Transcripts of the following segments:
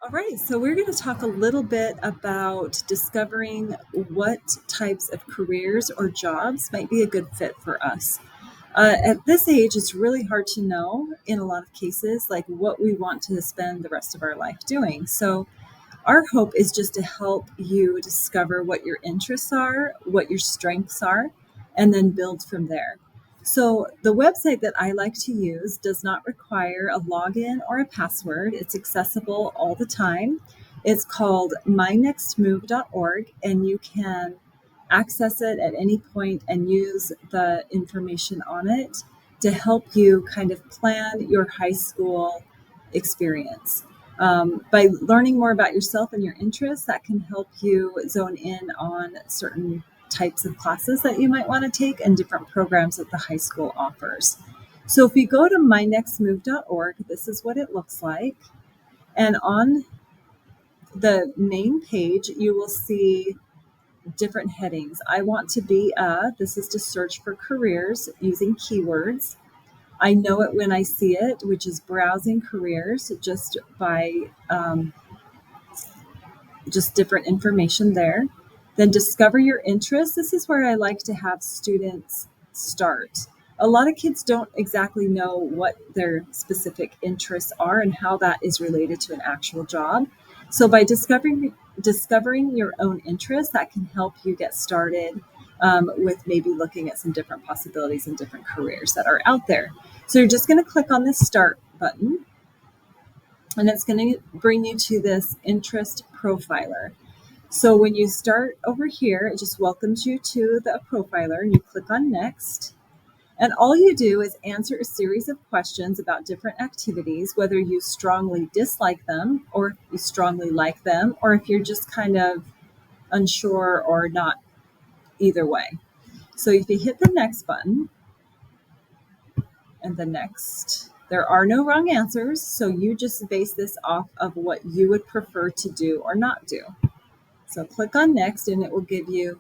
All right, so we're going to talk a little bit about discovering what types of careers or jobs might be a good fit for us. At this age, it's really hard to know in a lot of cases, like what we want to spend the rest of our life doing. So, our hope is just to help you discover what your interests are, what your strengths are, and then build from there. So, the website that I like to use does not require a login or a password. It's accessible all the time. It's called mynextmove.org, and you can access it at any point and use the information on it to help you kind of plan your high school experience. By learning more about yourself and your interests, that can help you zone in on certain types of classes that you might want to take and different programs that the high school offers. So if you go to mynextmove.org, this is what it looks like. And on the main page, you will see different headings. I want to be this is to search for careers using keywords. I know it when I see it, which is browsing careers just by just different information there. Then discover your interests. This is where I like to have students start. A lot of kids don't exactly know what their specific interests are and how that is related to an actual job. So by discovering your own interests, that can help you get started with maybe looking at some different possibilities and different careers that are out there. So you're just going to click on this start button, and it's going to bring you to this interest profiler. So when you start over here, it just welcomes you to the profiler, and you click on next. And all you do is answer a series of questions about different activities, whether you strongly dislike them or you strongly like them, or if you're just kind of unsure or not, either way. So if you hit the next button and the next, there are no wrong answers. So you just base this off of what you would prefer to do or not do. So click on next, and it will give you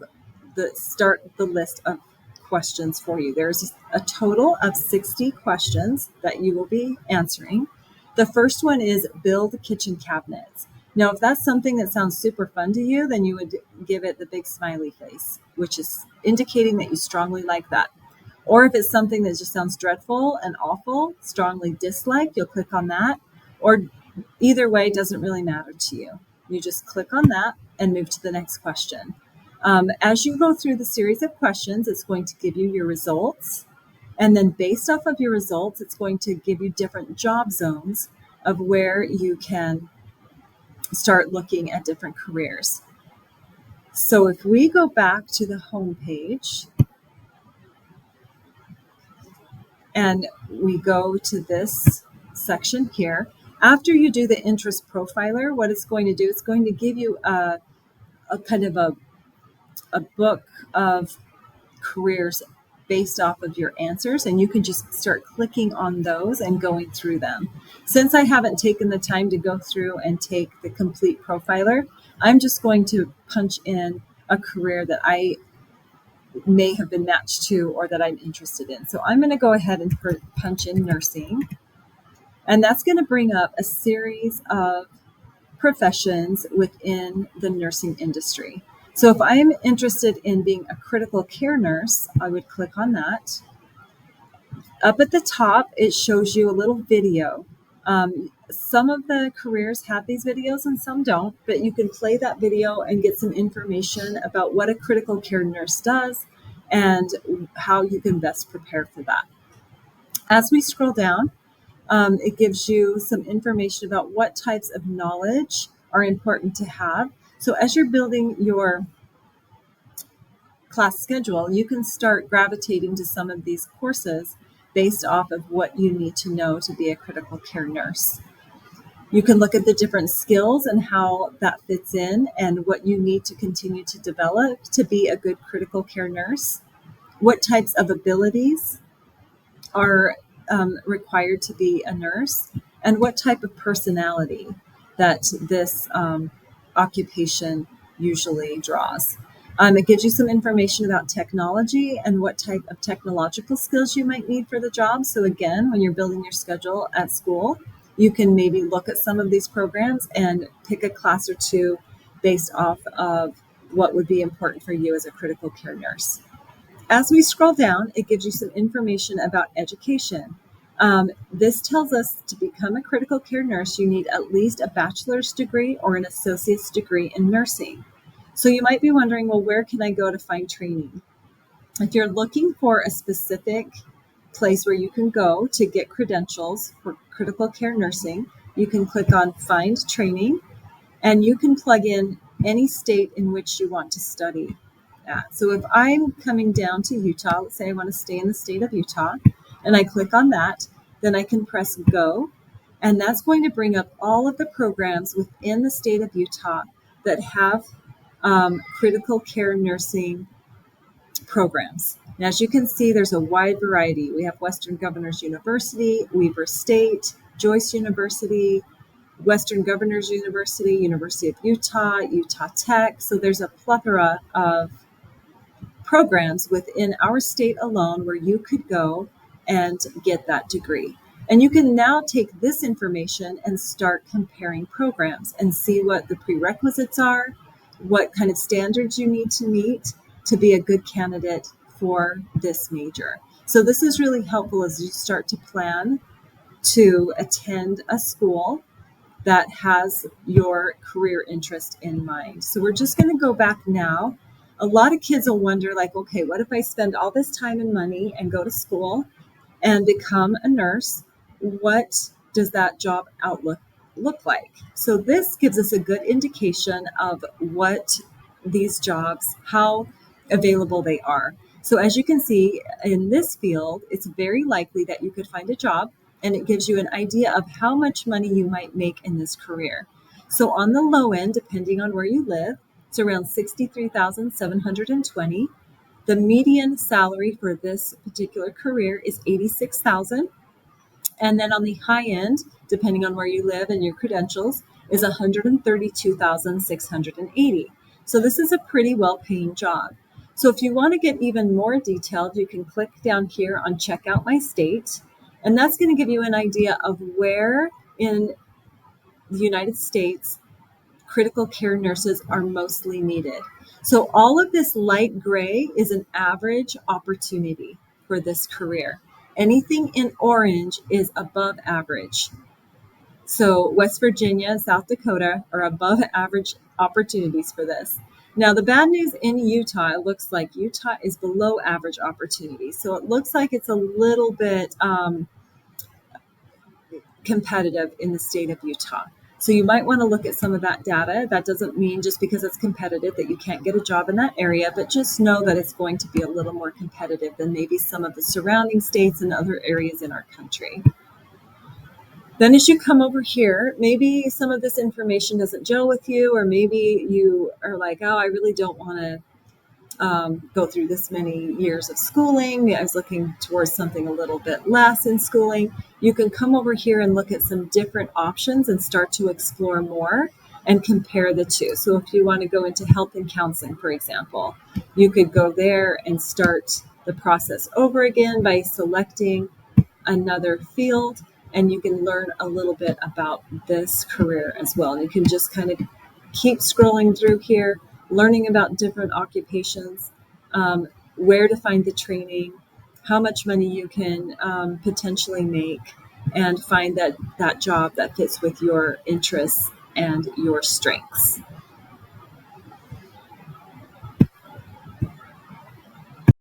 the list of questions for you. There's a total of 60 questions that you will be answering. The first one is build kitchen cabinets. Now, if that's something that sounds super fun to you, then you would give it the big smiley face, which is indicating that you strongly like that. Or if it's something that just sounds dreadful and awful, strongly dislike, you'll click on that. Or either way, doesn't really matter to you. You just click on that and move to the next question. As you go through the series of questions, it's going to give you your results. And then based off of your results, it's going to give you different job zones of where you can start looking at different careers. So if we go back to the home page and we go to this section here, after you do the interest profiler, what it's going to do, it's going to give you a kind of a book of careers based off of your answers, and you can just start clicking on those and going through them. Since I haven't taken the time to go through and take the complete profiler, I'm just going to punch in a career that I may have been matched to or that I'm interested in. So I'm going to go ahead and punch in nursing, and that's going to bring up a series of professions within the nursing industry. So if I'm interested in being a critical care nurse, I would click on that. Up at the top, it shows you a little video. Some of the careers have these videos and some don't, but you can play that video and get some information about what a critical care nurse does and how you can best prepare for that. As we scroll down, it gives you some information about what types of knowledge are important to have. So as you're building your class schedule, you can start gravitating to some of these courses based off of what you need to know to be a critical care nurse. You can look at the different skills and how that fits in and what you need to continue to develop to be a good critical care nurse. What types of abilities are required to be a nurse, and what type of personality that this occupation usually draws. It gives you some information about technology and what type of technological skills you might need for the job. So again, when you're building your schedule at school, you can maybe look at some of these programs and pick a class or two based off of what would be important for you as a critical care nurse. As we scroll down, it gives you some information about education. This tells us to become a critical care nurse, you need at least a bachelor's degree or an associate's degree in nursing. So you might be wondering, well, where can I go to find training? If you're looking for a specific place where you can go to get credentials for critical care nursing, you can click on Find Training, and you can plug in any state in which you want to study at. So if I'm coming down to Utah, let's say I want to stay in the state of Utah, and I click on that, then I can press Go, and that's going to bring up all of the programs within the state of Utah that have critical care nursing programs. And as you can see, there's a wide variety. We have Western Governors University, Weber State, Joyce University, Western Governors University, University of Utah, Utah Tech. So there's a plethora of programs within our state alone where you could go and get that degree. And you can now take this information and start comparing programs and see what the prerequisites are, what kind of standards you need to meet to be a good candidate for this major. So this is really helpful as you start to plan to attend a school that has your career interest in mind. So we're just going to go back now. A lot of kids will wonder, like, okay, what if I spend all this time and money and go to school and become a nurse? What does that job outlook look like? So this gives us a good indication of what these jobs, how available they are. So as you can see in this field, it's very likely that you could find a job, and it gives you an idea of how much money you might make in this career. So on the low end, depending on where you live, it's around $63,720. The median salary for this particular career is $86,000. And then on the high end, depending on where you live and your credentials, is $132,680. So this is a pretty well-paying job. So if you want to get even more detailed, you can click down here on Check Out My State, and that's going to give you an idea of where in the United States critical care nurses are mostly needed. So all of this light gray is an average opportunity for this career. Anything in orange is above average. So West Virginia and South Dakota are above average opportunities for this. Now, the bad news in Utah, it looks like Utah is below average opportunities. So it looks like it's a little bit competitive in the state of Utah. So you might want to look at some of that data. That doesn't mean just because it's competitive that you can't get a job in that area, but just know that it's going to be a little more competitive than maybe some of the surrounding states and other areas in our country. Then as you come over here, maybe some of this information doesn't gel with you, or maybe you are like, oh, I really don't want to go through this many years of schooling. I was looking towards something a little bit less in schooling. You can come over here and look at some different options and start to explore more and compare the two. So if you want to go into health and counseling, for example, you could go there and start the process over again by selecting another field, and you can learn a little bit about this career as well. And you can just kind of keep scrolling through here, learning about different occupations, where to find the training, how much money you can potentially make, and find that job that fits with your interests and your strengths.